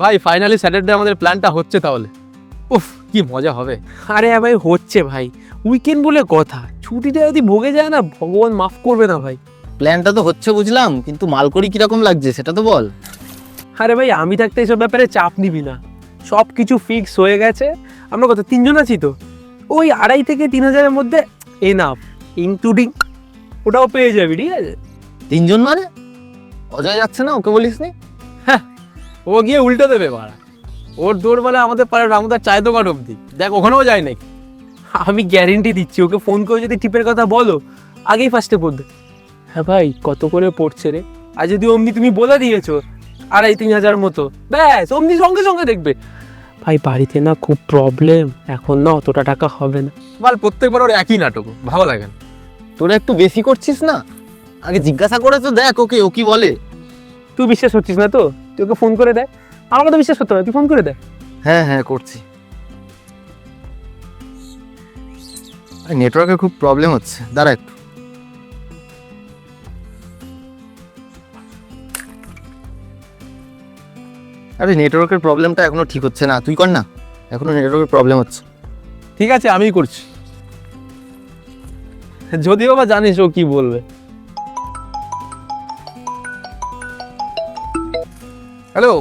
ভাই finally Saturday আমাদের প্ল্যানটা হচ্ছে তাহলে। উফ কি মজা হবে। আরে ভাই হচ্ছে ভাই, উইকেন্ড বলে কথা, ছুটিটা যদি ভোগে যায় না ভগবান মাফ করবে না ভাই। প্ল্যানটা তো হচ্ছে বুঝলাম, কিন্তু মালকড়ি কিরকম লাগছে সেটা তো বল। আরে ভাই আমি থাকতে এইসব ব্যাপারে চাপ নিবি না, সব কিছু ফিক্স হয়ে গেছে। আমরা কত 3 জন আছি তো, ওই 2,500 থেকে 3,000-এর মধ্যে এনাফ, ইনক্লুডিং ওটাও পেয়ে যাবি, ঠিক আছে? 3 জন মানে? অজয় যাচ্ছে না, ওকে বলিসনি? ও গিয়ে উল্টো দেবে মারা। ওর দৌড় বলে আমাদের পাড়ার রামুদার চায় দোকান অব্দি, দেখ ওখানেও যায় নাকি। আমি গ্যারেন্টি দিচ্ছি, ওকে ফোন করে যদি টিপের কথা বলো আগেই ফার্স্টে পড়বে। হ্যাঁ ভাই কত করে পড়ছে রে? আর যদি অমনি তুমি বলে দিয়েছো 2,500-3,000 মতো, ব্যাস অমনি সঙ্গে সঙ্গে দেখবে। ভাই বাড়িতে না খুব প্রবলেম, এখন না অতটা টাকা হবে না। মাল প্রত্যেকবার ওর একই নাটক, ভালো লাগে না। তোরা একটু বেশি করছিস না? আগে জিজ্ঞাসা করে তো দেখ ওকে, ও কি বলে। তুই বিশ্বাস করছিস না তো? তুই ওকে ফোন করে দেয়, আমাকে তো বিশ্বাস করতে হবে, তুই ফোন করে দেয়। হ্যাঁ হ্যাঁ করছি। নেটওয়ার্কের খুব প্রবলেম হচ্ছে, দাঁড়া একটু। আরে নেটওয়ার্কের প্রবলেমটা এখনো ঠিক হচ্ছে না, তুই কর না, এখনো নেটওয়ার্কের প্রবলেম হচ্ছে। ঠিক আছে আমিই করছি, যদিও বা জানিস ও কি বলবে। হ্যালো